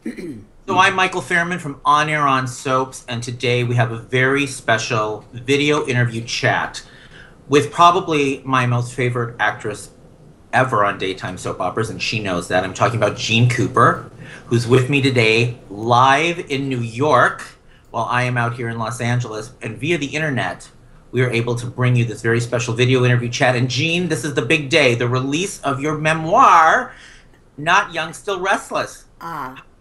So I'm Michaelk Fairman from On Air on Soaps, and today we have a very special video interview chat with probably my most favorite actress ever on daytime soap operas, and she knows that. I'm talking about Jeanne Cooper, who's with me today live in New York while I am out here in Los Angeles. And via the internet, we are able to bring you this very special video interview chat. And Jeanne, this is the big day, the release of your memoir, Not Young, Still Restless.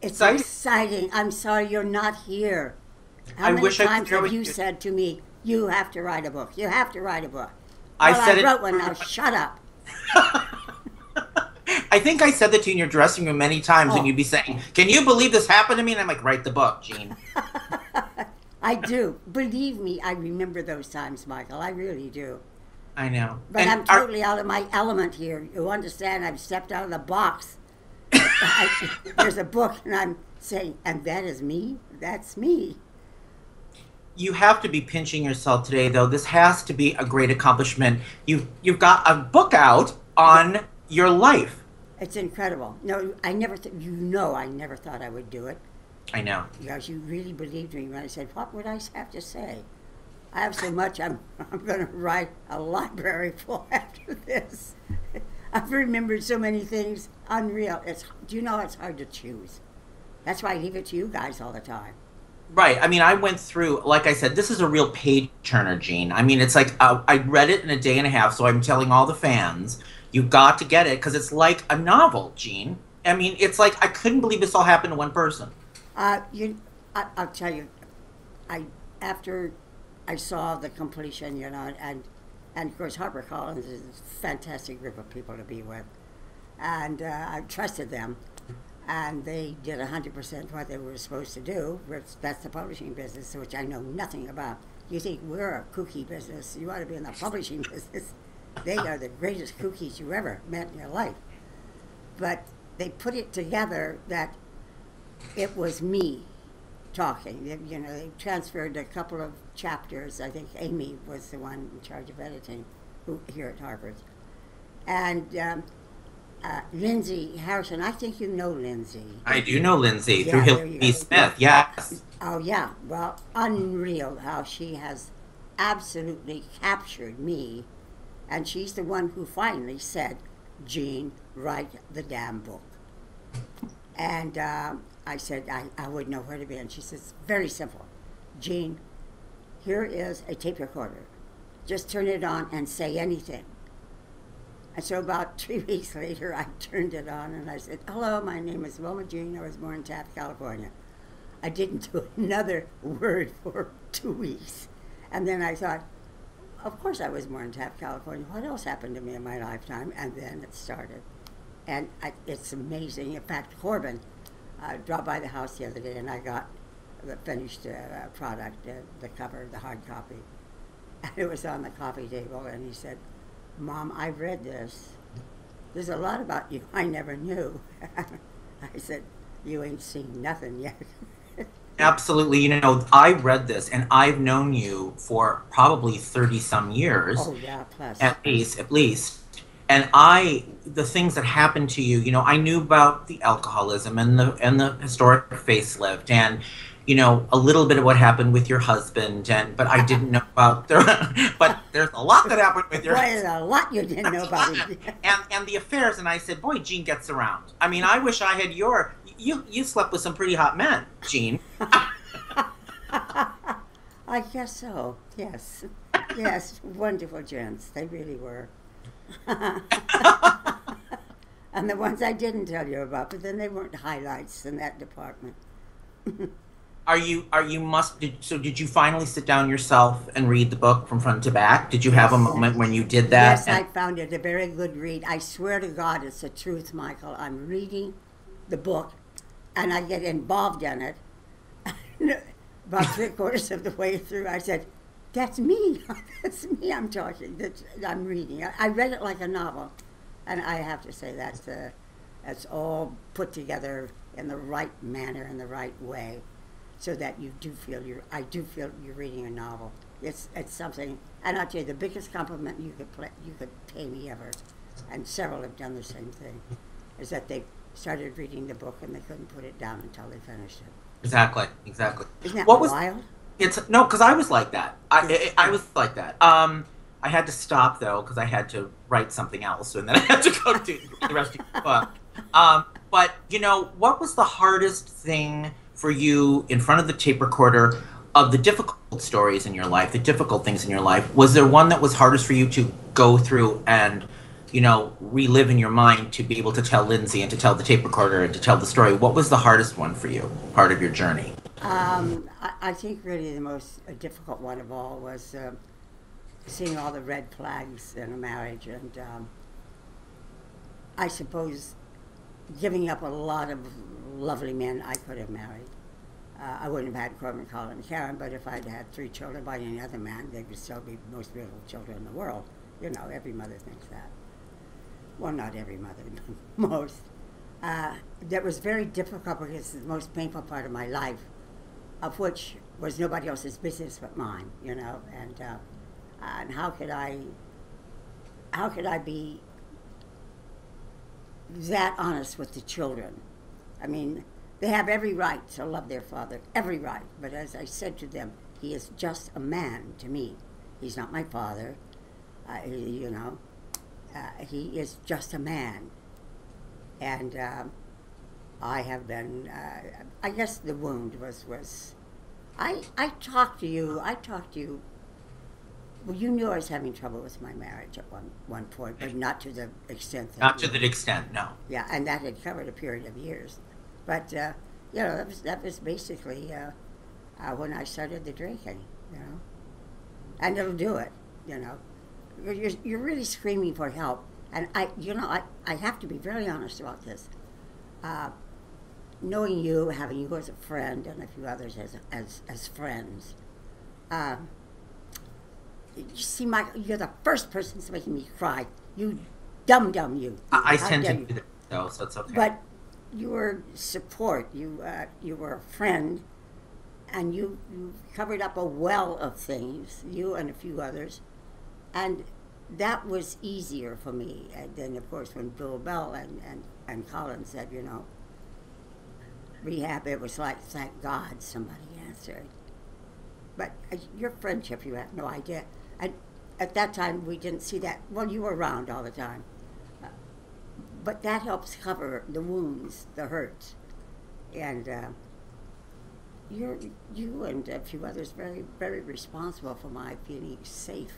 It's Exciting. exciting. I'm sorry you're not here. How I many wish I could times share have with you you. said to me, you have to write a book? You have to write a book. I Well, said I it. wrote one now. Shut up. I think I said that to you in your dressing room many times, and Oh, you'd be saying, "Can you believe this happened to me?" And I'm like, "Write the book, Jeanne." I do. Believe me, I remember those times, Michael. I really do. I know. But I'm totally out of my element here. You understand? I've stepped out of the box. There's a book, and I'm saying, and that is me? That's me. You have to be pinching yourself today, though. This has to be a great accomplishment. You've got a book out Yeah, on your life. it's incredible. No, I never thought I would do it. I know. Because you really believed me when I said, what would I have to say? I have so much, I'm going to write a library full after this. I've remembered so many things, unreal. Do you know it's hard to choose? That's why I leave it to you guys all the time. Right. I mean, I went through, like I said, this is a real page turner, Jeanne. I mean, it's like I read it in a day and a half, so I'm telling all the fans, you got to get it because it's like a novel, Jeanne. I mean, it's like I couldn't believe this all happened to one person. Uh, you, I'll tell you, I after I saw the completion, and of course HarperCollins is a fantastic group of people to be with, and I trusted them, and they did 100% what they were supposed to do. That's the publishing business, which I know nothing about. You think we're a kooky business? You ought to be in the publishing business. They are the greatest kookies you ever met in your life. But they put it together that it was me talking. They transferred a couple of chapters. I think Amy was the one in charge of editing here at Harvard. And Lindsay Harrison, I think you know Lindsay. I do know Lindsay through Yeah, there Hillary you B. go. Smith. Yes. Oh, yeah. Well, unreal how she has absolutely captured me. And she's the one who finally said, Jeanne, write the damn book. And I said, I would know where to be. And she says, very simple. Jeanne, here is a tape recorder. Just turn it on and say anything. And so about 3 weeks later, I turned it on and I said, hello, my name is Wilma Jean. I was born in Taft, California. I didn't do another word for 2 weeks. And then I thought, of course I was born in Taft, California. What else happened to me in my lifetime? And then it started. And it's amazing. In fact, Corbin dropped by the house the other day and I got the finished product, the cover, the hard copy. And it was on the coffee table and he said, Mom, I read this. There's a lot about you I never knew. I said, you ain't seen nothing yet. Absolutely. I read this and I've known you for probably 30 some years, Oh, yeah, plus. at least. And the things that happened to you, I knew about the alcoholism and the historic facelift and, a little bit of what happened with your husband, but I didn't know about but there's a lot that happened with your Boy, there's a lot you didn't know about it. and the affairs. And I said, boy, Jeanne gets around. I mean, I wish I had you slept with some pretty hot men, Jeanne. I guess so, yes. Yes, wonderful gents. They really were. And the ones I didn't tell you about, but then they weren't highlights in that department. Did you finally sit down yourself and read the book from front to back? Did you have a Yes. moment when you did that? Yes, I found it a very good read. I swear to God, it's the truth, Michael. I'm reading the book, and I get involved in it. About 3/4 of the way through, I said, "That's me. That's me. I'm talking. I'm reading." I read it like a novel, and I have to say that's all put together in the right manner, in the right way, so that you do feel I do feel you're reading a novel. It's something, and I'll tell you the biggest compliment you could pay me ever, and several have done the same thing, is that they started reading the book and they couldn't put it down until they finished it. Exactly, exactly. Isn't that What was wild? it's no, because I was like that. Yeah. I was like that. I had to stop though because I had to write something else, and then I had to go do the rest of the book. But you know, what was the hardest thing for you in front of the tape recorder of the difficult stories in your life, the difficult things in your life? Was there one that was hardest for you to go through and, you know, relive in your mind to be able to tell Lindsay and to tell the tape recorder and to tell the story? What was the hardest one for you, part of your journey? I think really the most difficult one of all was seeing all the red flags in a marriage, and I suppose giving up a lot of lovely men I could have married. I wouldn't have had Corbin, Colin, and Karen, but if I'd had 3 children by any other man, they would still be the most beautiful children in the world. You know, every mother thinks that. Well, not every mother, but most. That was very difficult because it's the most painful part of my life, of which was nobody else's business but mine, you know, and how could I be that honest with the children? I mean, they have every right to love their father, every right. But as I said to them, he is just a man to me. He's not my father, you know. He is just a man. And I have been, I guess the wound was I talked to you, well, you knew I was having trouble with my marriage at one point, but not to the extent that... Not to that extent, no. Yeah, and that had covered a period of years. But, you know, that was basically when I started the drinking, you know. And it'll do it, you know. You're really screaming for help. And I have to be very honest about this. Knowing you, having you as a friend, and a few others as friends, you see, Michael, you're the first person that's making me cry. You dumb you. I tend to do that, though, so it's okay. But you were support. You were a friend, and you covered up a well of things. You and a few others, and that was easier for me. And then, of course, when Bill Bell and Colin said, you know, rehab, it was like, thank God somebody answered. But your friendship, you have no idea. And at that time, we didn't see that. Well, you were around all the time. But that helps cover the wounds, the hurts. And you and a few others very, very responsible for my feeling safe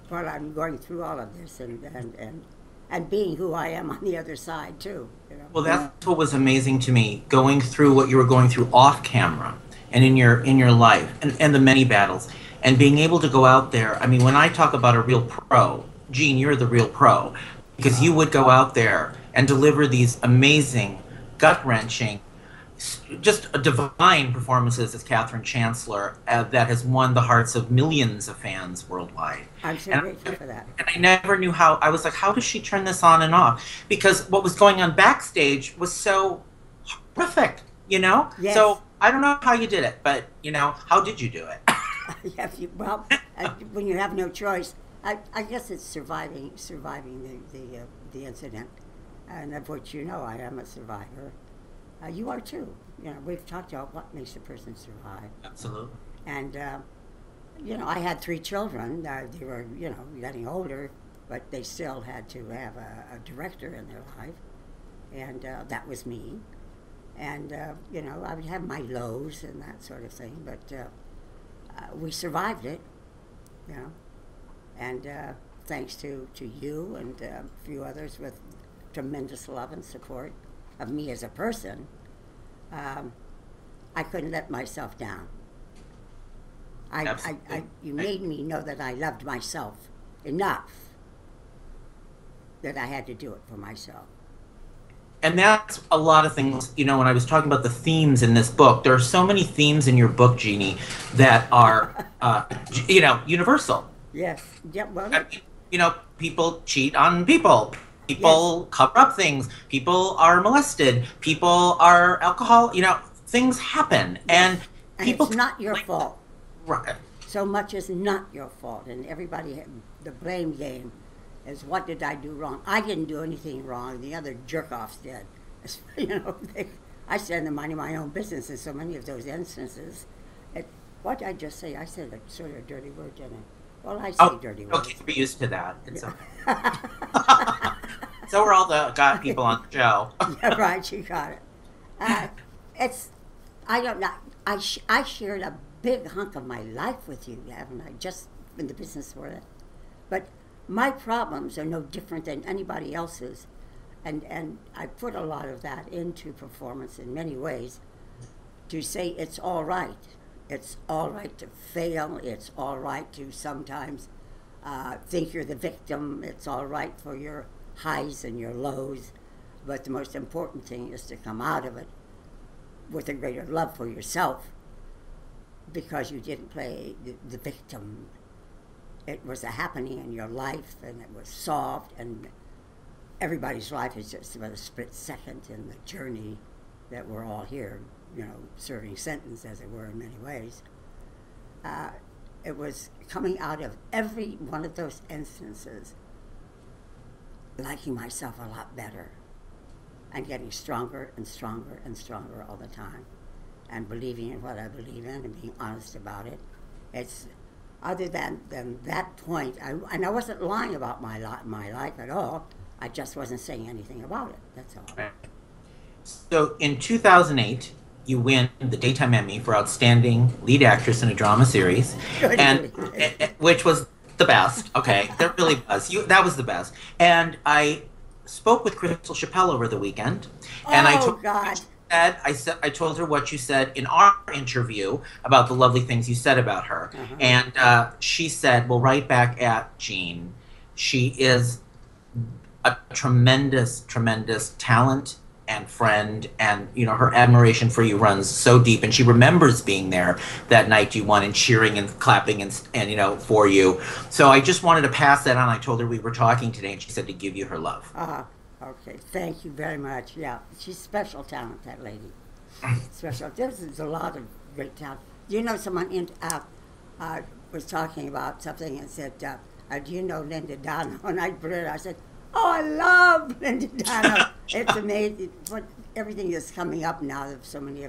while I'm going through all of this and being who I am on the other side, too. You know? Well, that's what was amazing to me, going through what you were going through off camera and in your life and the many battles, and being able to go out there. I mean, when I talk about a real pro, Jeanne, you're the real pro, because you would go out there and deliver these amazing, gut-wrenching, just divine performances as Catherine Chancellor that has won the hearts of millions of fans worldwide. I'm so grateful for that. And I never knew how. I was like, how does she turn this on and off? Because what was going on backstage was so horrific, you know? Yes. So I don't know how you did it, but, you know, how did you do it? Yeah, well, when you have no choice, I guess it's surviving the incident, and of which you know I am a survivor. You are too. You know, we've talked about what makes a person survive. Absolutely. And you know, I had 3 children. They were, you know, getting older, but they still had to have a director in their life, and that was me. And you know, I would have my lows and that sort of thing, but we survived it, you know. And thanks to you and a few others with tremendous love and support of me as a person, I couldn't let myself down. You made me know that I loved myself enough that I had to do it for myself. And that's a lot of things, you know, when I was talking about the themes in this book, there are so many themes in your book, Jeanne, that are, you know, universal. Yes. Yeah, well, I mean, you know, people cheat on people. People cover up things. People are molested. People are alcohol. You know, things happen. Yes. And people... it's not your fault. Right. So much is not your fault. And everybody, the blame game is, what did I do wrong? I didn't do anything wrong. The other jerk-offs did. You know, I said I'm minding my own business in so many of those instances. It, what did I just say? I said a sort of a dirty word, didn't I? Well, I say Oh, dirty okay, words. we're used to that. It's okay. Yeah. So we're all the got people on the show. Yeah, right, you got it. Uh, it's, I don't know, I shared a big hunk of my life with you, haven't I? Just in the business for it. But my problems are no different than anybody else's. And I put a lot of that into performance in many ways to say it's all right. It's all right to fail. It's all right to sometimes think you're the victim. It's all right for your highs and your lows. But the most important thing is to come out of it with a greater love for yourself because you didn't play the victim. It was a happening in your life and it was solved, and everybody's life is just about a split second in the journey that we're all here, you know, serving sentence, as it were, in many ways. It was coming out of every one of those instances, liking myself a lot better and getting stronger and stronger and stronger all the time and believing in what I believe in and being honest about it. It's other than that point, and I wasn't lying about my life at all. I just wasn't saying anything about it. That's all. Right. So in 2008, you win the Daytime Emmy for Outstanding Lead Actress in a Drama Series, and which was the best. Okay, that really was. That was the best. And I spoke with Crystal Chappelle over the weekend, and Oh God! I told her what you said in our interview about the lovely things you said about her, and she said, "Well, right back at Jeanne. She is a tremendous, tremendous talent and friend, and you know her admiration for you runs so deep, and she remembers being there that night you won and cheering and clapping and you know for you. So I just wanted to pass that on. I told her we were talking today, and she said to give you her love." Okay, thank you very much. Yeah, she's special talent, that lady. Special. There's a lot of great talent. You know, someone was talking about something and said, "Do you know Linda Dono?" And I said, "Oh, I love Linda Dono." It's amazing what everything is coming up now. There's so many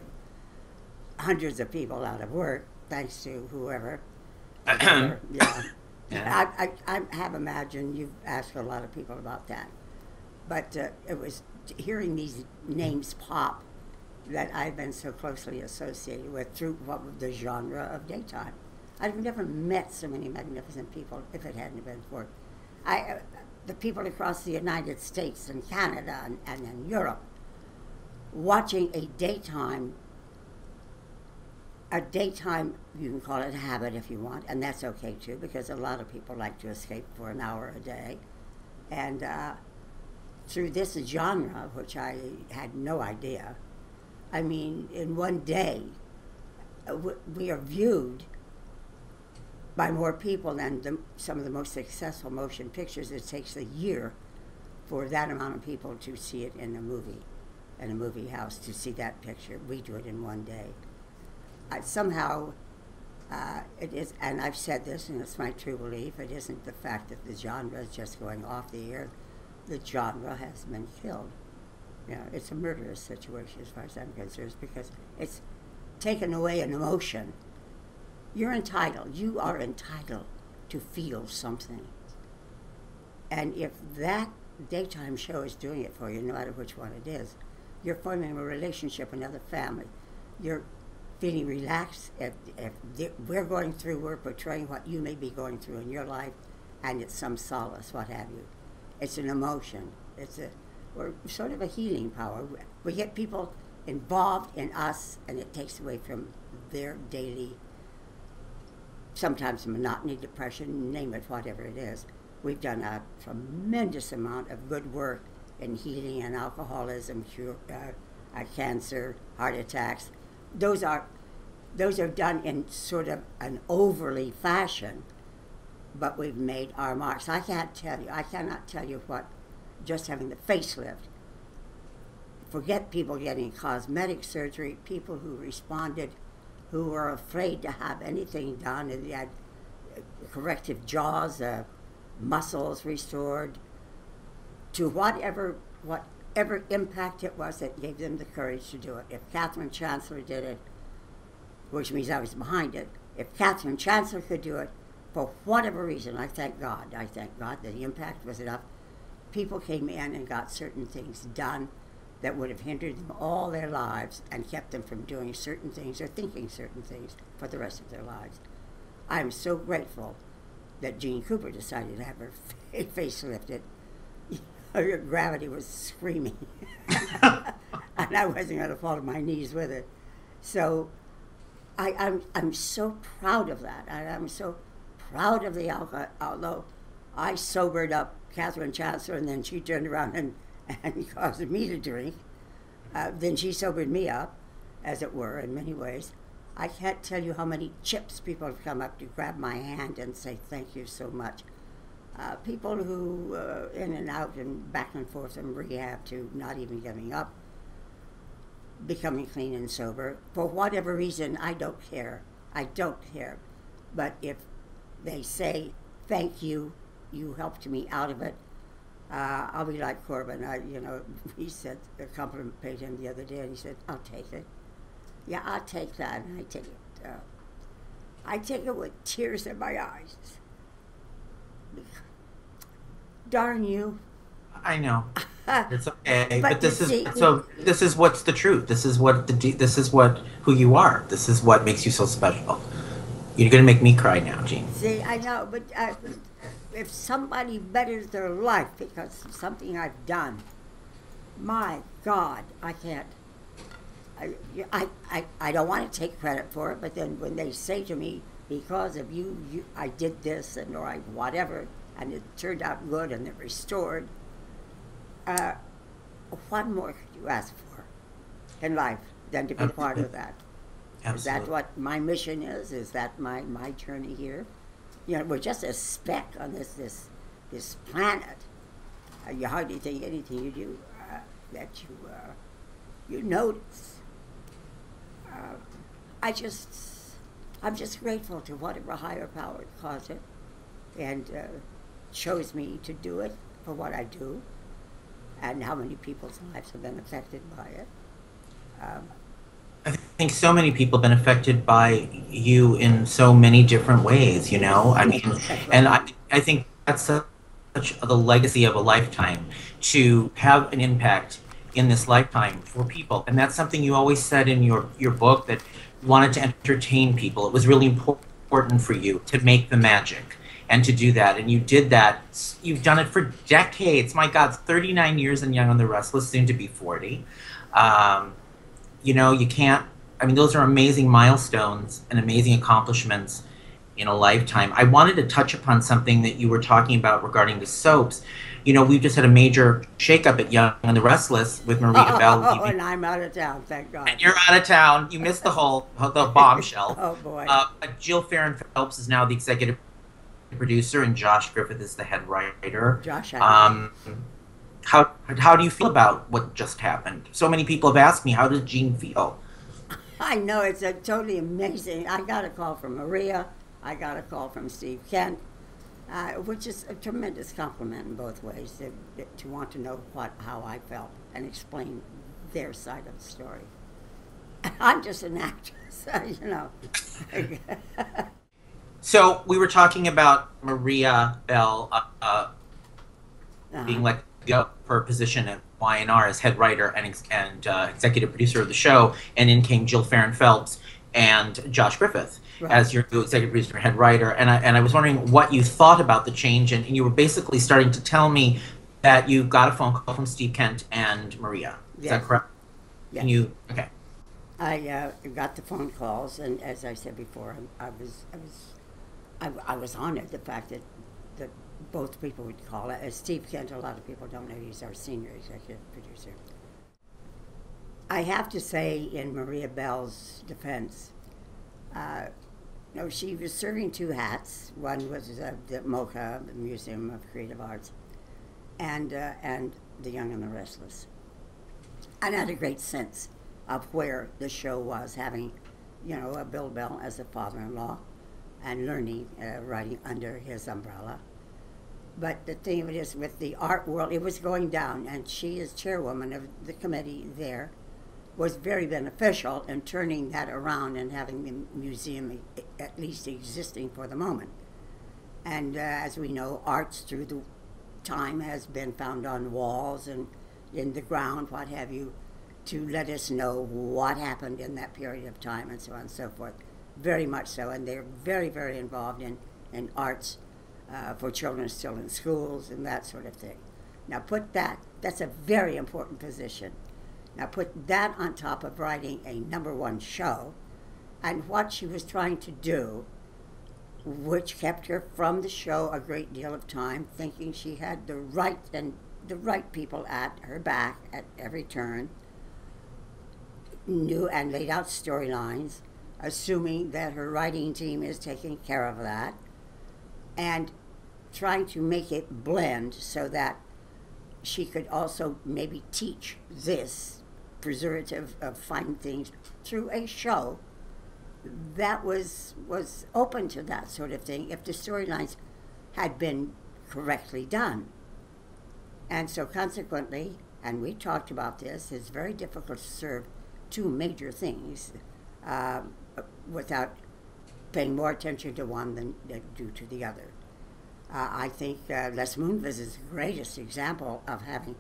hundreds of people out of work, thanks to whoever. Yeah. Yeah. I have imagined you've asked a lot of people about that. But it was hearing these names pop that I've been so closely associated with through the genre of daytime. I've never met so many magnificent people if it hadn't been for the people across the United States and Canada and in Europe watching a daytime, you can call it a habit if you want, and that's okay too, because a lot of people like to escape for an hour a day. And through this genre, which I had no idea, I mean, in one day, we are viewed by more people than some of the most successful motion pictures. It takes a year for that amount of people to see it in a movie house, to see that picture. We do it in one day. Somehow, it is, and I've said this, and it's my true belief, it isn't the fact that the genre is just going off the air. The genre has been killed. You know, it's a murderous situation as far as I'm concerned, because it's taken away an emotion. You are entitled to feel something. And if that daytime show is doing it for you, no matter which one it is, you're forming a relationship with another family. You're feeling relaxed. If we're portraying what you may be going through in your life, and it's some solace, what have you. It's an emotion. We're sort of a healing power. We get people involved in us, and it takes away from their daily, sometimes monotony, depression, name it, whatever it is. We've done a tremendous amount of good work in healing and alcoholism, cancer, heart attacks. Those are done in sort of an overly fashion, but we've made our marks. I cannot tell you what just having the facelift. Forget people getting cosmetic surgery, people who responded, who were afraid to have anything done, and they had corrective jaws, muscles restored, to what whatever impact it was that gave them the courage to do it. If Catherine Chancellor did it, which means I was behind it, if Catherine Chancellor could do it, for whatever reason, I thank God that the impact was enough. People came in and got certain things done that would have hindered them all their lives and kept them from doing certain things or thinking certain things for the rest of their lives. I'm so grateful that Jeanne Cooper decided to have her face lifted. Her gravity was screaming. And I wasn't going to fall to my knees with it. So I'm so proud of that. I'm so proud of the alcohol, although I sobered up Catherine Chancellor, and then she turned around and caused me to drink. Then she sobered me up, as it were, in many ways. I can't tell you how many chips people have come up to grab my hand and say thank you so much. People who, in and out and back and forth from rehab to not even giving up, becoming clean and sober. For whatever reason, I don't care. I don't care. But if they say, thank you, you helped me out of it, I'll be like Corbin. He said, a compliment paid him the other day, and he said, I'll take it. Yeah, I'll take that, and I take it. I take it with tears in my eyes. Darn you. I know. It's okay, but this is what's the truth. This is what who you are. This is what makes you so special. You're gonna make me cry now, Jeanne. See, I know, but if somebody betters their life because of something I've done, my God, I can't. I don't want to take credit for it, but then when they say to me, because of you I did this or I whatever, and it turned out good and it restored, what more could you ask for in life than to be part of that? Absolutely. Is that what my mission is? Is that my journey here? We're just a speck on this planet. You hardly think anything you do that you notice. I'm just grateful to whatever higher power caused it and chose me to do it for what I do, and how many people's lives have been affected by it. I think so many people have been affected by you in so many different ways, I mean, and I think that's such the legacy of a lifetime, to have an impact in this lifetime for people. And that's something you always said in your book, that you wanted to entertain people. It was really important for you to make the magic and to do that. And you did that. You've done it for decades. My God, 39 years in Young The Restless, soon to be 40. You can't, those are amazing milestones and amazing accomplishments in a lifetime. I wanted to touch upon something that you were talking about regarding the soaps. We've just had a major shakeup at Young The Restless with Maria Bell. And I'm out of town, thank God. And you're out of town. You missed the bombshell. Oh, boy. Jill Farron Phelps is now the executive producer, and Josh Griffith is the head writer. Josh, how do you feel about what just happened? So many people have asked me, how does Jeanne feel? I know, it's totally amazing. I got a call from Maria. I got a call from Steve Kent, which is a tremendous compliment in both ways, to want to know how I felt and explain their side of the story. I'm just an actress, So we were talking about Maria Bell being let go for a position at Y&R as head writer and executive producer of the show, and in came Jill Farron Phelps and Josh Griffith as your new executive producer and head writer. And I was wondering what you thought about the change, and you were basically starting to tell me that you got a phone call from Steve Kent and Maria. Is that correct? Yes. And you, okay. I got the phone calls, and as I said before, I was honored the fact that both people would call it. As Steve Kent, a lot of people don't know, he's our senior executive producer. I have to say, in Maria Bell's defense, she was serving two hats. One was the MoCA, the Museum of Creative Arts, and the Young and the Restless. And I had a great sense of where the show was, having, Bill Bell as a father-in-law and learning, writing under his umbrella. But the thing of it is, with the art world, it was going down, and she, as chairwoman of the committee there, was very beneficial in turning that around and having the museum at least existing for the moment. And as we know, arts through the time has been found on walls and in the ground, what have you, to let us know what happened in that period of time and so on and so forth. Very much so, and they're very, very involved in arts for children still in schools and that sort of thing. Now that's a very important position. Now put that on top of writing a #1 show, and what she was trying to do, which kept her from the show a great deal of time, thinking she had the right people at her back at every turn, knew and laid out storylines, assuming that her writing team is taking care of that, and trying to make it blend so that she could also maybe teach this preservative of fine things through a show that was open to that sort of thing if the storylines had been correctly done. And so consequently, and we talked about this, it's very difficult to serve two major things without paying more attention to one than due to the other. I think Les Moonves is the greatest example of having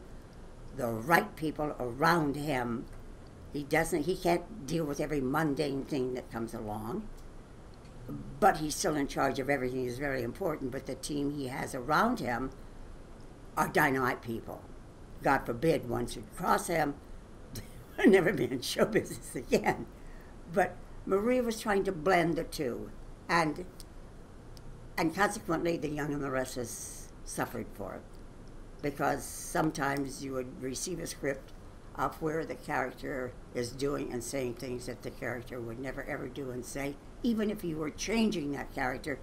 the right people around him. He can't deal with every mundane thing that comes along, but he's still in charge of everything. Is very important, but the team he has around him are dynamite people. God forbid one should cross him, I'll never be in show business again. But Maria was trying to blend the two, and consequently the Young and the Restless suffered for it, because sometimes you would receive a script of where the character is doing and saying things that the character would never ever do and say, even if you were changing that character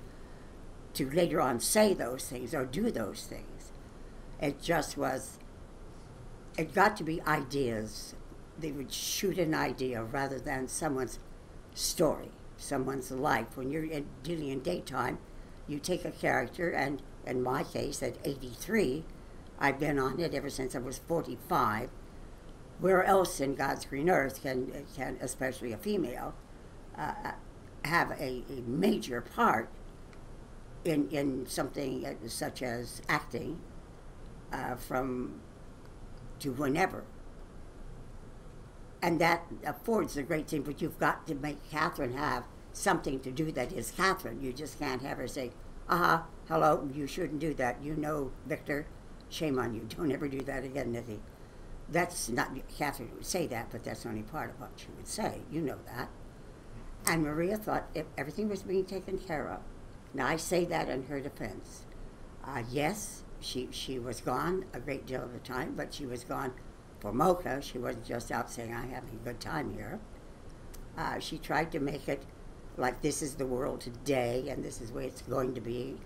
to later on say those things or do those things. It got to be ideas. They would shoot an idea rather than someone's story, someone's life. When you're dealing in daytime, you take a character, and in my case, at 83, I've been on it ever since I was 45. Where else in God's green earth can especially a female, have a major part in something such as acting from to whenever? And that affords a great thing, but you've got to make Catherine have something to do that is Catherine. You just can't have her say, hello, you shouldn't do that. You know, Victor, shame on you. Don't ever do that again, Nithy. That's not, Catherine would say that, but that's only part of what she would say. You know that. And Maria thought everything was being taken care of. Now, I say that in her defense. Yes, she was gone a great deal of the time, but she was gone for Mocha. She wasn't just out saying, I'm having a good time here. She tried to make it like this is the world today and this is the way it's going to be,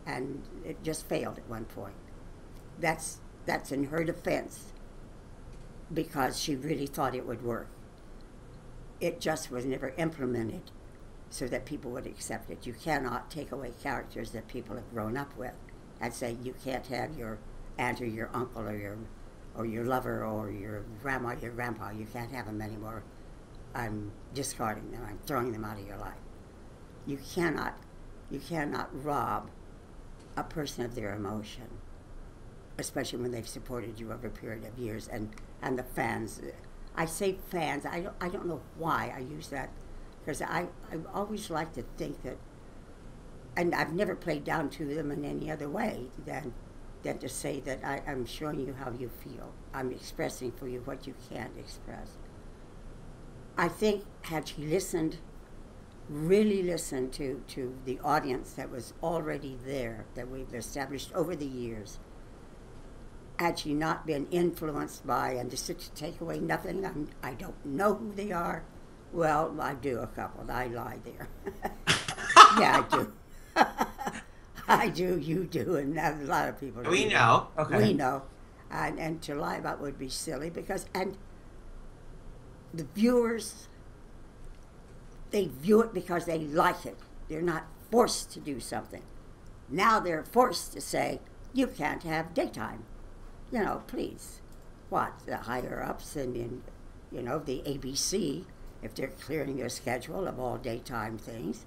and it just failed at one point. That's in her defense, because she really thought it would work. It just was never implemented so that people would accept it. You cannot take away characters that people have grown up with and say you can't have your aunt or your uncle or your lover or your grandma, your grandpa. You can't have them anymore. I'm discarding them. I'm throwing them out of your life. You cannot rob a person of their emotion, especially when they've supported you over a period of years. And the fans, I say fans, I don't know why I use that, because I always like to think that, and I've never played down to them in any other way than to say that I'm showing you how you feel. I'm expressing for you what you can't express. I think had she really listened to the audience that was already there, that we've established over the years, had she not been influenced by, and just to take away nothing, I don't know who they are. Well, I do a couple. I lie there. Yeah, I do. I do, you do, and a lot of people do. We know. Okay. We know. And to lie about would be silly, because, and the viewers, they view it because they like it. They're not forced to do something. Now they're forced to say, you can't have daytime. You know, please. What? The higher ups and in, you know, the ABC, if they're clearing their schedule of all daytime things,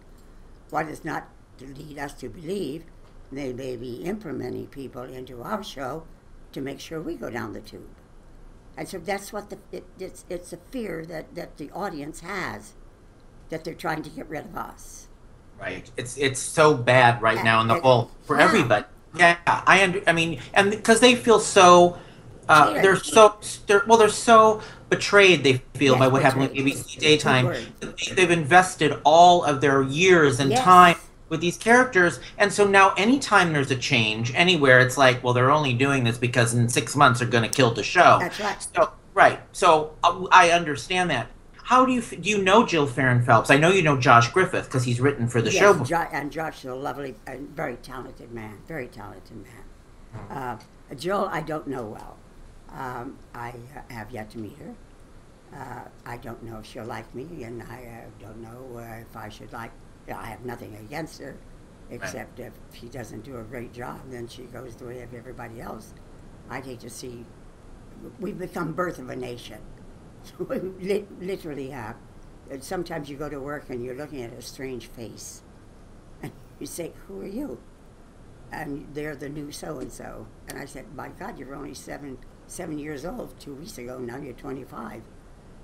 what is not to lead us to believe they may be implementing people into our show to make sure we go down the tube. And so that's what it's a fear that the audience has, that they're trying to get rid of us. Right. It's so bad right now in the whole for yeah. everybody. Yeah, I mean, and because they feel so, Cheated. they're so betrayed. They feel by Yes, what happened with betrayed. ABC Good Daytime. word. They've invested all of their years and time Yes. with these characters, and so now anytime there's a change anywhere, it's like, well, they're only doing this because in 6 months they're going to kill the show. That's right. So right. So I understand that. How do you know Jill Farron Phelps? I know you know Josh Griffith because he's written for the show. And Josh is a lovely and very talented man. Very talented man. Jill, I don't know well. I have yet to meet her. I don't know if she'll like me, and I don't know if I should like. You know, I have nothing against her, except if she doesn't do a great job, then she goes the way of everybody else. I'd hate to see. We've become birth of a nation. We literally have. And sometimes you go to work and you're looking at a strange face, and you say, "Who are you?" And they're the new so and so. And I said, "My God, you're only seven years old 2 weeks ago. Now you're 25."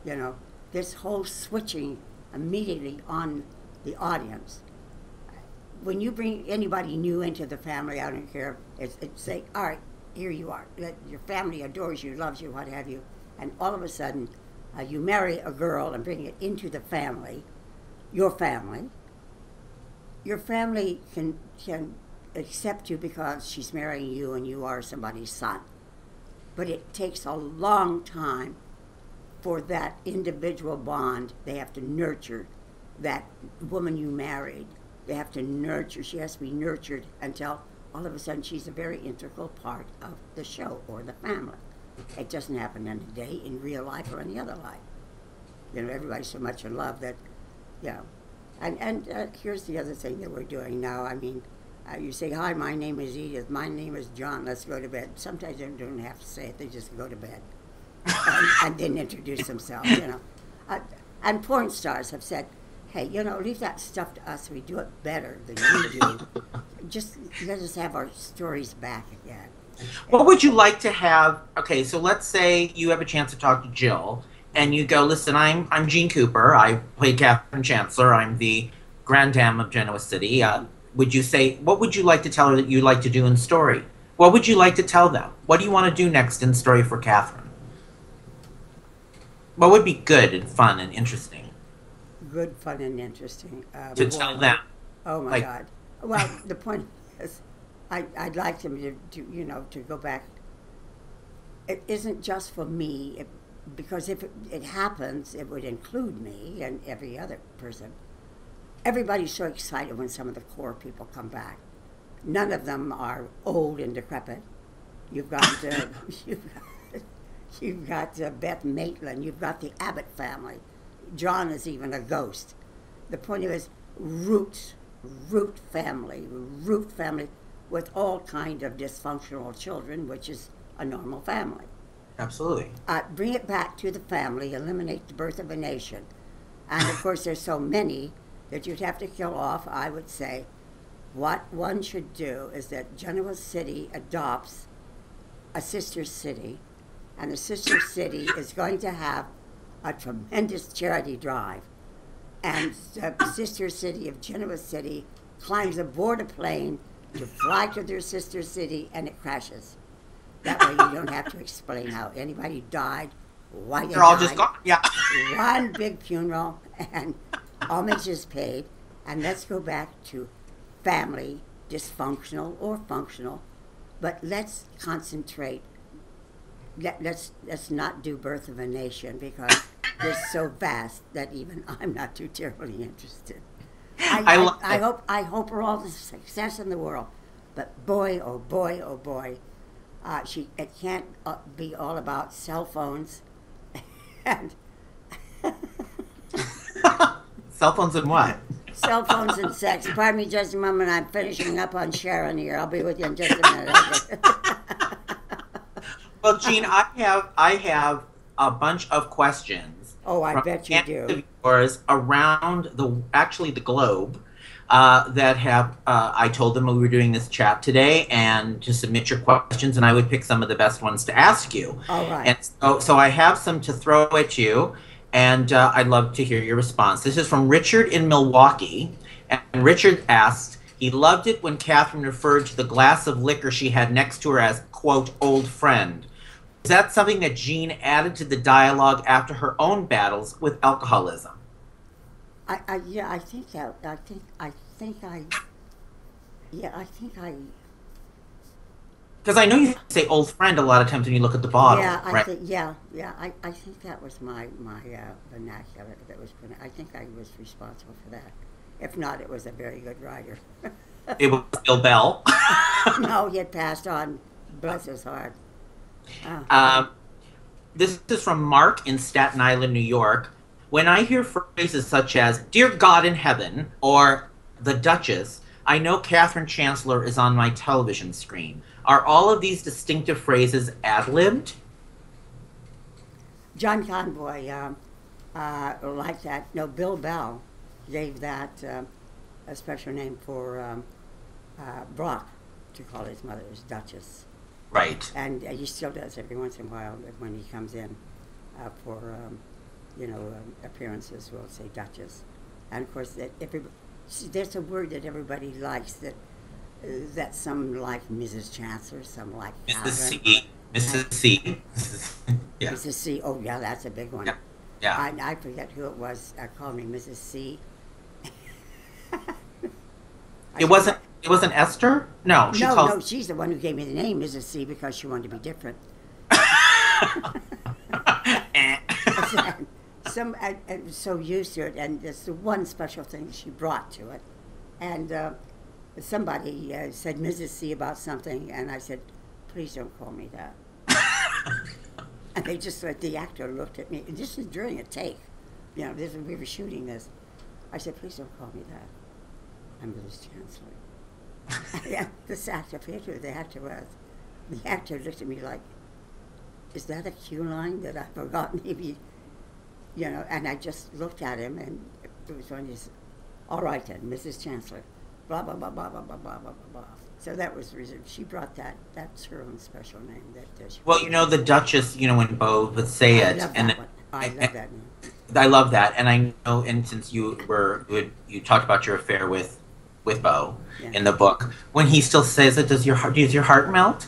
You know, this whole switching immediately on the audience. When you bring anybody new into the family, I don't care. It's say, "All right, here you are. Your family adores you, loves you, what have you," and all of a sudden, you marry a girl and bring it into the family, your family. Your family can accept you because she's marrying you and you are somebody's son. But it takes a long time for that individual bond. They have to nurture that woman you married. They have to nurture. She has to be nurtured until all of a sudden she's a very integral part of the show or the family. It doesn't happen in a day in real life or any other life. You know, everybody's so much in love that, you know. And here's the other thing that we're doing now. I mean, you say, "Hi, my name is Edith. My name is John. Let's go to bed." Sometimes they don't have to say it. They just go to bed and then introduce themselves, you know. And porn stars have said, "Hey, you know, leave that stuff to us. We do it better than you do. Just let us have our stories back again." What would you like to have? Okay, so let's say you have a chance to talk to Jill, and you go, "Listen, I'm Jeanne Cooper. I played Catherine Chancellor. I'm the Grand Dame of Genoa City." Would you say, what would you like to tell her that you'd like to do in story? What would you like to tell them? What do you want to do next in story for Catherine? What would be good and fun and interesting? Good, fun, and interesting. To tell them. Oh my God! Well, the point is, I'd like them to you know, to go back. It isn't just for me, because if it happens, it would include me and every other person. Everybody's so excited when some of the core people come back. None of them are old and decrepit. You've got you've got Beth Maitland. You've got the Abbott family. John is even a ghost. The point is root family with all kind of dysfunctional children, which is a normal family. Absolutely. Bring it back to the family, eliminate the birth of a nation. And of course there's so many that you'd have to kill off. I would say what one should do is that Genoa City adopts a sister city, and the sister city is going to have a tremendous charity drive. And the sister city of Genoa City climbs aboard a plane to fly to their sister city, and it crashes. That way you don't have to explain how anybody died, why They're all just gone. Yeah. One big funeral, and homage is paid, and let's go back to family, dysfunctional or functional, but let's concentrate. Let's not do Birth of a Nation, because it's so vast that even I'm not too terribly interested. I hope for all the success in the world, but boy, oh boy, oh boy, it can't be all about cell phones and Cell phones and what? Cell phones and sex. Pardon me just a moment. I'm finishing up on Sharon here. I'll be with you in just a minute. Well, Jeanne, I have a bunch of questions Oh, I from bet you fans do. of yours around the globe that have I told them we were doing this chat today and to submit your questions, and I would pick some of the best ones to ask you. All right. And so I have some to throw at you, and I'd love to hear your response. This is from Richard in Milwaukee, and Richard asked, he loved it when Catherine referred to the glass of liquor she had next to her as, quote, old friend. Is that something that Jeanne added to the dialogue after her own battles with alcoholism? Yeah, I think that, yeah, I think I, Because I know you say old friend a lot of times when you look at the bottle, yeah, right? I think that was my vernacular that was put in. I think I was responsible for that. If not, it was a very good writer. It was Bill Bell. No, he had passed on. Bless his heart. Oh. um, this is from Mark in Staten Island, New York. When I hear phrases such as "Dear God in Heaven" or "The Duchess," I know Catherine Chancellor is on my television screen. Are all of these distinctive phrases ad-libbed? John Convoy liked that. No, Bill Bell gave that a special name for Brock to call his mother as Duchess. Right. And he still does every once in a while when he comes in for, appearances, we'll say Duchess. And of course, there's a word that everybody likes that some like Mrs. Chancellor, some like Mrs. Catherine. C. Mrs. C. Yeah. Mrs. C. Oh, yeah, that's a big one. Yeah. Yeah. I forget who it was called me Mrs. C. It wasn't Esther? No, No, she's the one who gave me the name Mrs. C because she wanted to be different. I'm so used to it, and it's the one special thing she brought to it. And somebody said Mrs. C about something, and I said, please don't call me that. And they just, the actor looked at me, and this was during a take. We were shooting this. I said, please don't call me that. I'm Mrs. Chancellor. Yeah, this actor, the actor looked at me like, is that a cue line that I forgot maybe? And I just looked at him, and it was when he said, all right then, Mrs. Chancellor, blah, blah, blah, blah, blah, blah, blah, blah, blah. So that was the reason. She brought that. That's her own special name. Well, the Duchess, when Beau would say it. I love that name. I love that. And I know, and since you talked about your affair with Beau in the book, when he still says it, does your heart melt?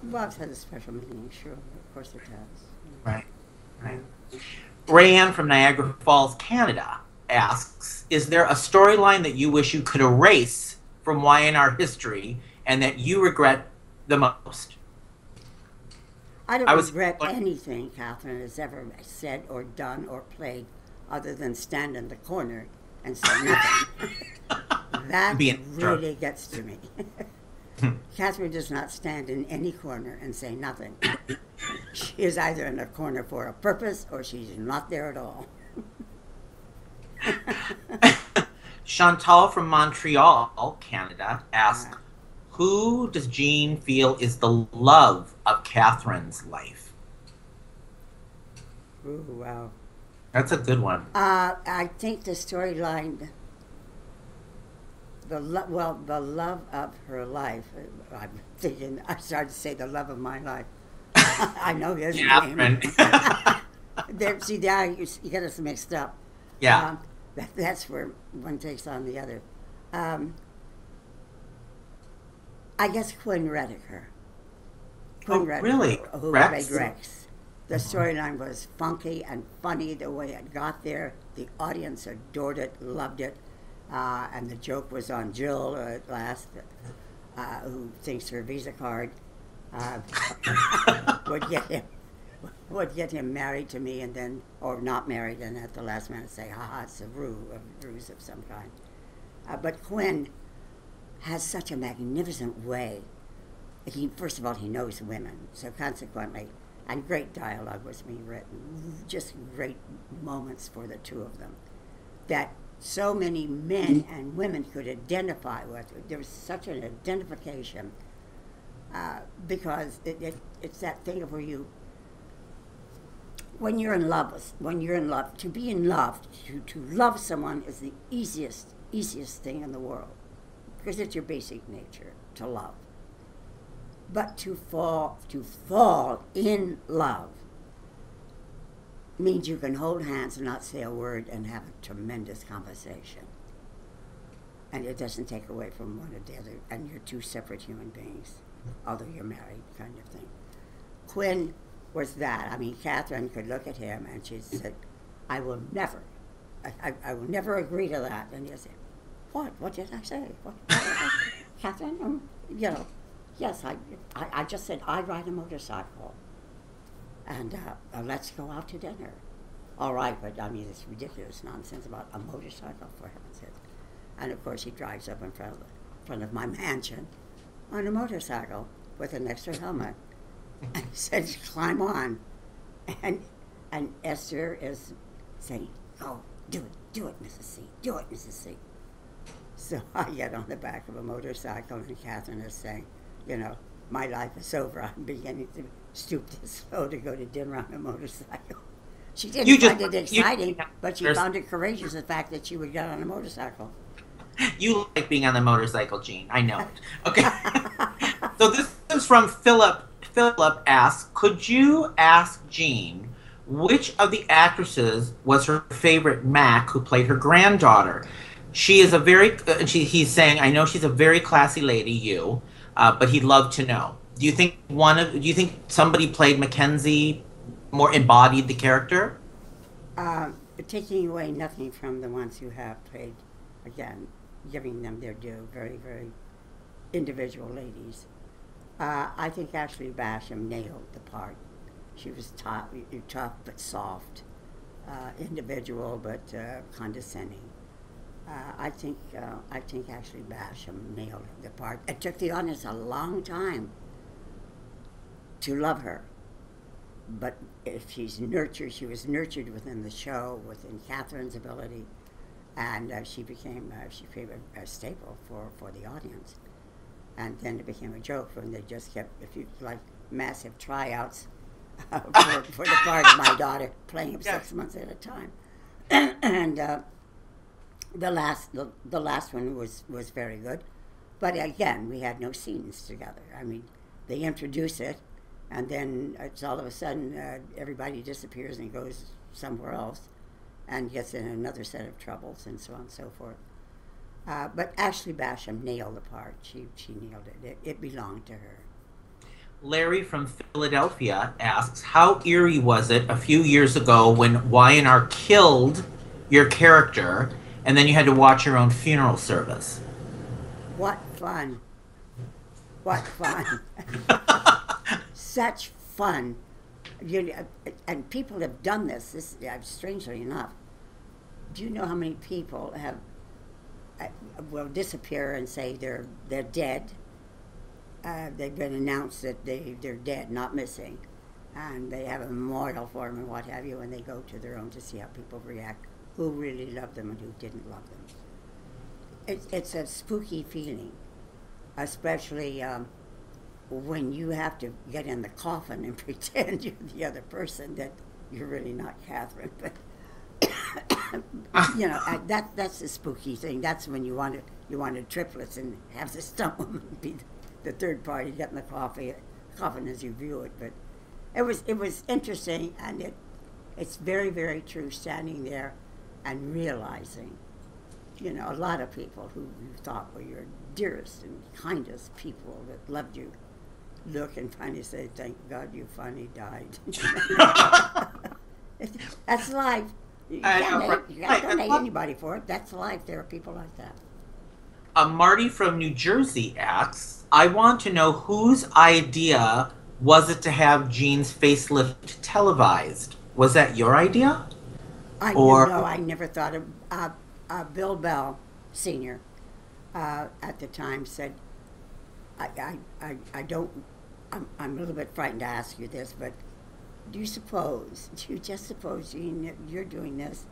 Well, it has a special meaning, sure. Of course it does. Right. Rayanne from Niagara Falls, Canada asks, is there a storyline that you wish you could erase from YNR history and that you regret the most? I don't regret anything Catherine has ever said or done or played other than stand in the corner and say nothing. That really gets to me. Catherine does not stand in any corner and say nothing. She is either in a corner for a purpose or she's not there at all. Chantal from Montreal, Canada, asks, who does Jeanne feel is the love of Catherine's life? Ooh, wow. That's a good one. I think the storyline, the love of her life. I started to say the love of my life. I know his name. See, there you get us mixed up. Yeah. That's where one takes on the other. I guess Quinn Rediker. Rediker, really? Who played Rex. The storyline was funky and funny the way it got there. The audience adored it, loved it. And the joke was on Jill at last, who thinks her Visa card would get him married to me, and then, or not married, and at the last minute say, haha, it's a ruse of some kind. But Quinn has such a magnificent way. First of all, he knows women, so consequently, and great dialogue was being written, just great moments for the two of them, that so many men and women could identify with her. There was such an identification because it's that thing of where you, when you're in love, to be in love, to love someone is the easiest thing in the world because it's your basic nature to love. But to fall in love means you can hold hands and not say a word and have a tremendous conversation. And it doesn't take away from one or the other, and you're two separate human beings, although you're married, kind of thing. Quinn was that. I mean, Catherine could look at him and she said, I will never agree to that. And he'll say, what? What did I say? What did I say? Catherine, yes, I just said I ride a motorcycle, and let's go out to dinner. All right, but I mean, it's ridiculous nonsense about a motorcycle, for heaven's sake. And of course, he drives up in front of my mansion on a motorcycle with an extra helmet. And he said, climb on. And Esther is saying, oh, do it, Mrs. C, do it, Mrs. C. So I get on the back of a motorcycle, and Catherine is saying, my life is over. I'm beginning to stoop this low to go to dinner on a motorcycle. She didn't find it exciting, but she found it courageous, the fact that she would get on a motorcycle. You like being on the motorcycle, Jeanne. I know it. Okay. So this is from Philip. Philip asks, could you ask Jeanne which of the actresses was her favorite Mac who played her granddaughter? She is he's saying, I know she's a very classy lady, but he'd love to know. Do you think somebody played Mackenzie more embodied the character? Taking away nothing from the ones who have played, again, giving them their due, very, very individual ladies. I think Ashley Basham nailed the part. She was tough but soft, individual but condescending. I think Ashley Basham nailed the part. It took the audience a long time to love her, but if she was nurtured within the show, within Catherine's ability, and she became a staple for the audience. And then it became a joke when they just kept, massive tryouts for the part of my daughter, playing him 6 months at a time. And the last one was very good, but again, we had no scenes together. I mean, they introduce it, and then it's all of a sudden everybody disappears and goes somewhere else, and gets in another set of troubles, and so on and so forth. But Ashley Basham nailed the part. She nailed it. It belonged to her. Larry from Philadelphia asks, how eerie was it a few years ago when Y&R killed your character and then you had to watch your own funeral service? What fun. What fun. Such fun. And people have done this strangely enough. Do you know how many people will disappear and say they're dead? They've been announced that they're dead, not missing, and they have a memorial for them and what have you, and they go to their own to see how people react, who really loved them and who didn't love them. It's a spooky feeling, especially when you have to get in the coffin and pretend you're the other person, that you're really not Catherine, but that's the spooky thing. That's when you wanted triplets and have the stunt woman be the third party getting the coffin as you view it. But it was interesting, and it's very, very true, standing there and realizing, a lot of people who you thought were your dearest and kindest people that loved you look and finally say, thank God you finally died. That's life. You can't hate anybody for it. That's life. There are people like that. Marty from New Jersey asks, I want to know whose idea was it to have Jeanne's facelift televised? Was that your idea? I never thought of Bill Bell Sr. At the time said, I don't, I'm a little bit frightened to ask you this, but do you just suppose, Jeanne, that you're doing this,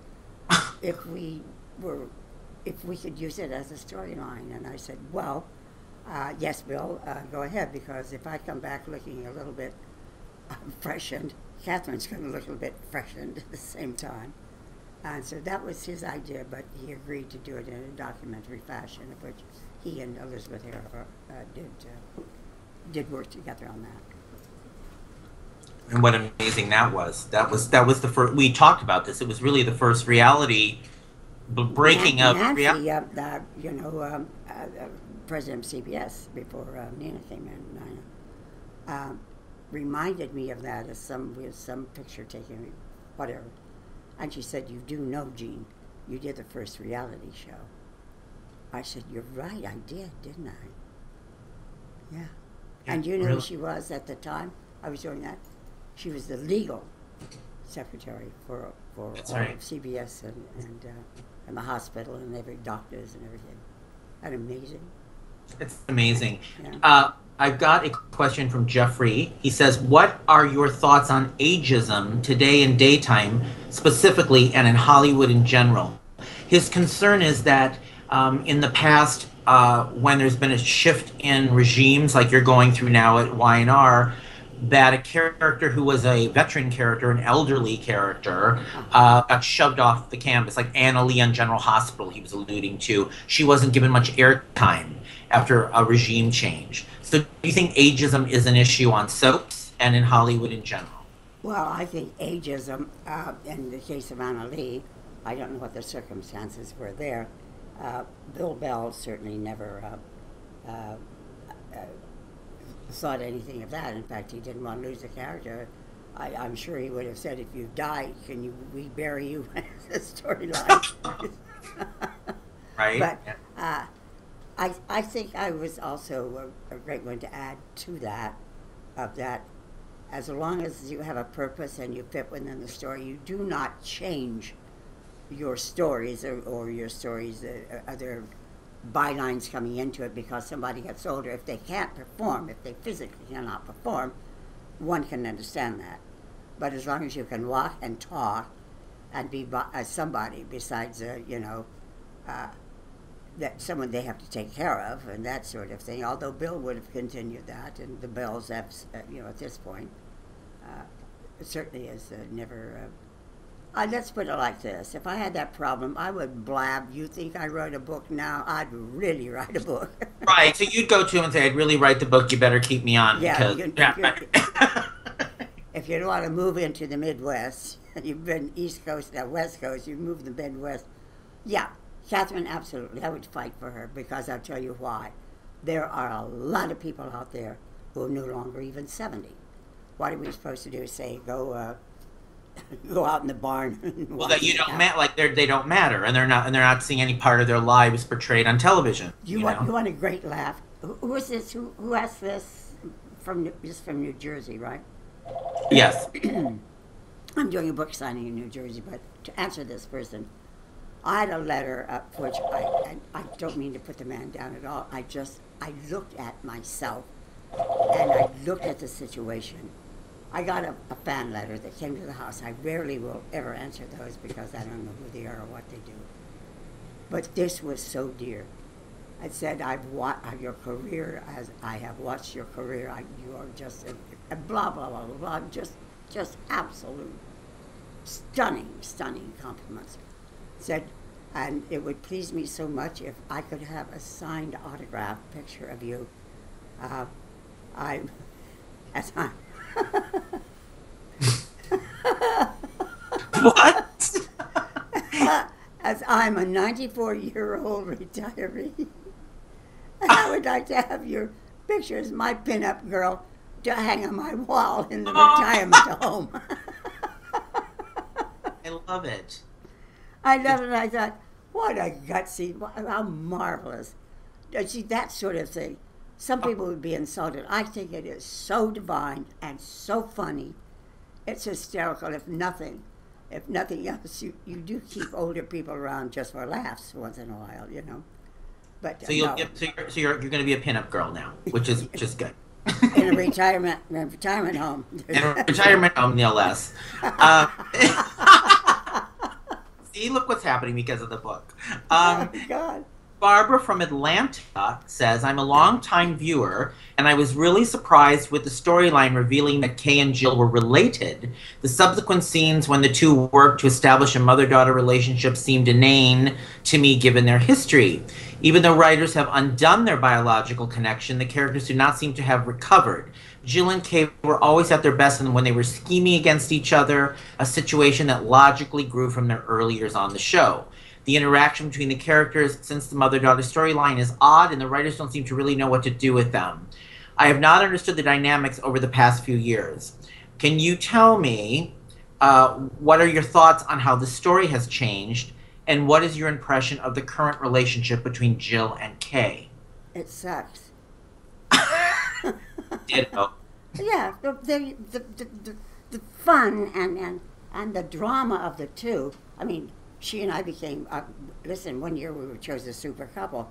if we were if we could use it as a storyline. And I said, well, yes, Bill, go ahead, because if I come back looking a little bit freshened, Catherine's going to look a little bit freshened at the same time. And so that was his idea, but he agreed to do it in a documentary fashion, of which he and Elizabeth Harriver did work together on that. And what amazing that was. That was the first. We talked about this. It was really the first reality breaking of reality. President of CBS before Nina came in. Reminded me of that as some picture taking, whatever. And she said, "You do know, Jeanne, you did the first reality show." I said, "You're right, I did, didn't I?" Yeah. And you know really? Who she was at the time I was doing that? She was the legal secretary for That's all right. of CBS and the hospital and every doctors and everything. That amazing. It's amazing. Yeah. I've got a question from Jeffrey. He says, what are your thoughts on ageism today in daytime specifically and in Hollywood in general? His concern is that in the past, when there's been a shift in regimes like you're going through now at Y&R, that a character who was a veteran character, an elderly character, got shoved off the canvas, like Anna Lee on General Hospital he was alluding to. She wasn't given much airtime after a regime change. So do you think ageism is an issue on soaps and in Hollywood in general? Well, I think ageism, in the case of Anna Lee, I don't know what the circumstances were there. Bill Bell certainly never thought anything of that. In fact, he didn't want to lose the character. I'm sure he would have said, if you die, can we bury you as a storyline? Right. But I think I was also a great one to add to that, of that, as long as you have a purpose and you fit within the story, you do not change your stories or your stories, other bylines coming into it because somebody gets older. If they can't perform, if they physically cannot perform, one can understand that. But as long as you can walk and talk and be somebody besides, that someone they have to take care of and that sort of thing, although Bill would have continued that, and the Bells have, at this point, it certainly is never... let's put it like this. If I had that problem, I would blab. You think I wrote a book now? I'd really write a book. Right. So you'd go to him and say, I'd really write the book. You better keep me on. Yeah. Because, If you don't want to move into the Midwest, you've been East Coast, now West Coast, you move to the Midwest. Yeah, Catherine, absolutely. I would fight for her because I'll tell you why. There are a lot of people out there who are no longer even 70. What are we supposed to do? Say, go out in the barn. And well, that you don't they don't matter, and they're not seeing any part of their lives portrayed on television. You want a great laugh? Who is this? Who asked this? From New Jersey, right? Yes. I'm doing a book signing in New Jersey, but to answer this person, I had a letter which I don't mean to put the man down at all. I looked at myself, and I looked at the situation. I got a fan letter that came to the house. I rarely will ever answer those because I don't know who they are or what they do. But this was so dear. I said, I've watched your career, as I have watched your career. You are just a blah, blah, blah, blah, blah. Just absolute stunning compliments. Said, and it would please me so much if I could have a signed autograph picture of you. What? As I'm a 94-year-old retiree, I would like to have your picture as my pinup girl to hang on my wall in the retirement home. I love it. I love it, and I thought, what a gutsy, how marvelous. See, that sort of thing. Some people would be insulted. I think it is so divine and so funny. It's hysterical, if nothing else. You do keep older people around just for laughs once in a while, But So you're going to be a pinup girl now, which is just good. In a retirement home. In a retirement home, no less. See, look what's happening because of the book. Oh, God. Barbara from Atlanta says, I'm a longtime viewer, and I was really surprised with the storyline revealing that Kay and Jill were related. The subsequent scenes when the two worked to establish a mother-daughter relationship seemed inane to me given their history. Even though writers have undone their biological connection, the characters do not seem to have recovered. Jill and Kay were always at their best when they were scheming against each other, a situation that logically grew from their early years on the show. The interaction between the characters since the mother-daughter storyline is odd, and the writers don't seem to really know what to do with them. I have not understood the dynamics over the past few years. Can you tell me what are your thoughts on how the story has changed, and what is your impression of the current relationship between Jill and Kay? It sucks. Ditto. Yeah, the fun and the drama of the two. I mean, she and I became, listen, one year we were chosen a super couple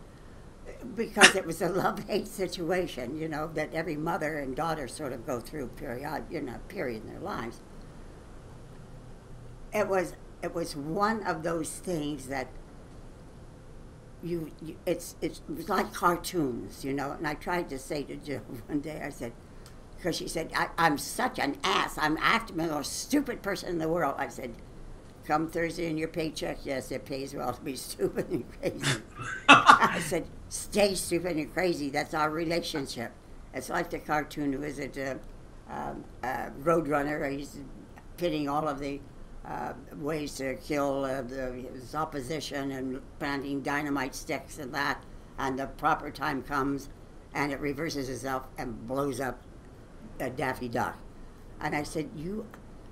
because it was a love-hate situation, you know, that every mother and daughter sort of go through period in their lives. It was one of those things that it's like cartoons, you know. And I tried to say to Jill one day, I said, because she said, I'm such an ass. I'm acting the most stupid person in the world. I said, come Thursday in your paycheck, yes, it pays well to be stupid and crazy. I said, stay stupid and crazy. That's our relationship. It's like the cartoon, who is it, Roadrunner. He's pitting all of the ways to kill his opposition and planting dynamite sticks and that. And the proper time comes, and it reverses itself and blows up Daffy Duck. And I said,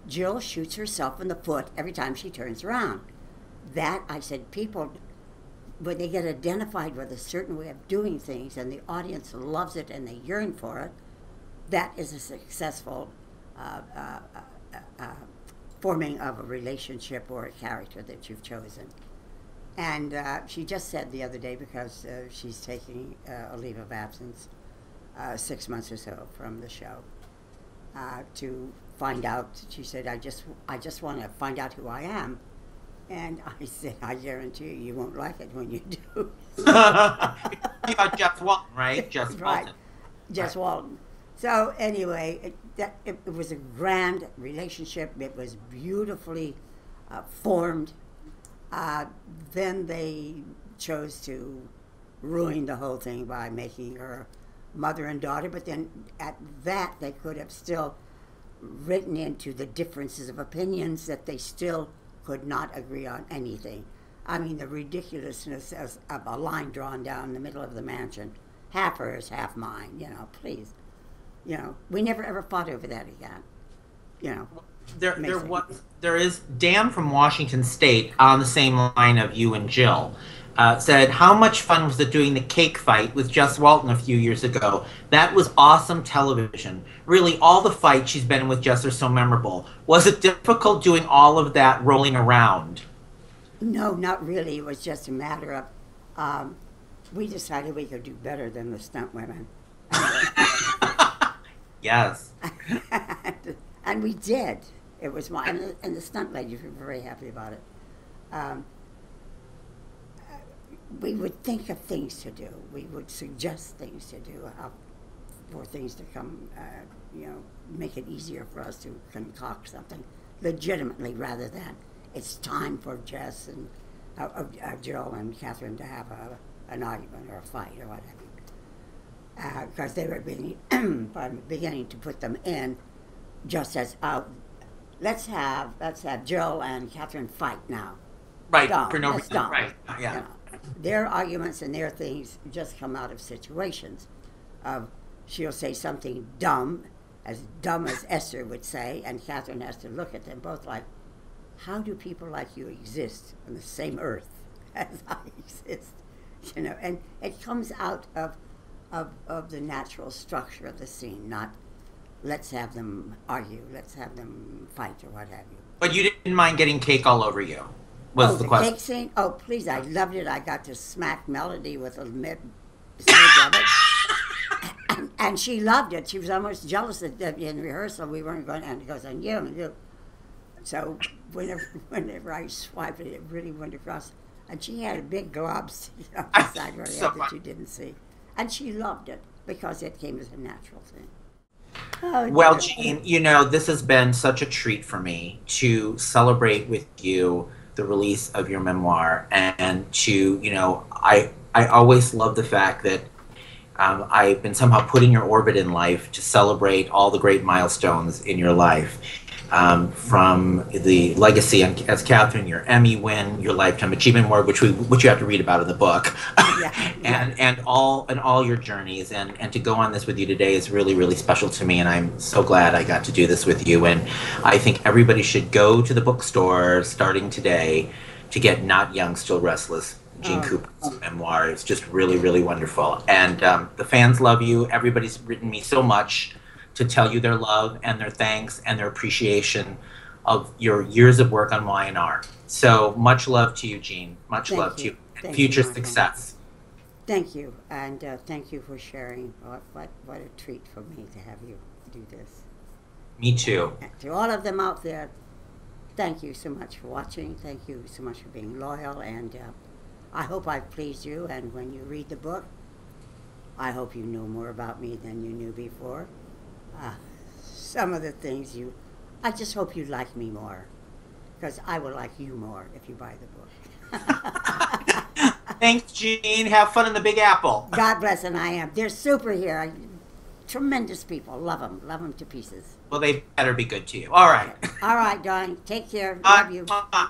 Jill shoots herself in the foot every time she turns around. That, I said, people, when they get identified with a certain way of doing things and the audience loves it and they yearn for it, that is a successful forming of a relationship or a character that you've chosen. And she just said the other day, because she's taking a leave of absence, 6 months or so from the show, to find out. She said, I just want to find out who I am. And I said, I guarantee you won't like it when you do. You got Jeff Walton, right? Jeff Right. Walton. Jess Walton. So anyway, it was a grand relationship. It was beautifully formed. Then they chose to ruin the whole thing by making her mother and daughter. But then at that, they could have still written into the differences of opinions that they still could not agree on anything. I mean, the ridiculousness of a line drawn down the middle of the mansion. Half hers, half mine, you know, please. You know, we never ever fought over that again. You know. There is Dan from Washington State on the same line of you and Jill. Said, how much fun was it doing the cake fight with Jess Walton a few years ago? That was awesome television. Really, all the fights she's been in with Jess are so memorable. Was it difficult doing all of that rolling around? No, not really. It was just a matter of, we decided we could do better than the stunt women. Yes. And we did. It was and the stunt ladies were very happy about it. We would think of things to do. We would suggest things to do, for things to come, you know, make it easier for us to concoct something legitimately, rather than it's time for Jess and Jill and Catherine to have an argument or a fight or whatever. Because they were beginning to put them in just as, let's have Jill and Catherine fight now. Right, Dumb. for no That's reason. dumb. Right, yeah. You know, their arguments and their things just come out of situations of, she'll say something dumb as Esther would say, and Catherine has to look at them both like, how do people like you exist on the same earth as I exist? You know, and it comes out of the natural structure of the scene, not let's have them argue, let's have them fight, or what have you. But you didn't mind getting cake all over you, was the question. Cake scene? Oh, please, I loved it. I got to smack Melody with a smidge of it. And she loved it. She was almost jealous that in rehearsal we weren't going, and it goes on you. So whenever I swiped it, it really went across. And she had a big glob sticking on the side of her So head that you didn't see. And she loved it because it came as a natural thing. Oh, Well, dear. Jeanne, this has been such a treat for me to celebrate with you the release of your memoir, and to, I always love the fact that I've been somehow put in your orbit in life to celebrate all the great milestones in your life. From the legacy as Catherine, your Emmy win, your Lifetime Achievement Award, which you have to read about in the book, Yeah, and yeah. all your journeys, and to go on this with you today is really, really special to me, and I'm so glad I got to do this with you. And I think everybody should go to the bookstore starting today to get Not Young, Still Restless, Jeanne Oh, Cooper's memoir. It's just really, really wonderful, and the fans love you. Everybody's written me so much to tell you their love and their thanks and their appreciation of your years of work on Y&R. So much love to you, Jeanne. Much love thank to you. you. And Thank you, future Michael. success. Thank you. And thank you for sharing. What a treat for me to have you do this. Me too. And to all of them out there, thank you so much for watching. Thank you so much for being loyal. And I hope I've pleased you. And when you read the book, I hope you know more about me than you knew before. Some of the things I just hope you like me more, because I will like you more if you buy the book. Thanks, Jeanne. Have fun in the Big Apple. God bless, and I am. They're super here. Tremendous people. Love them to pieces. Well, they better be good to you. All right. All right, darling. Take care. Bye. Love you. Bye.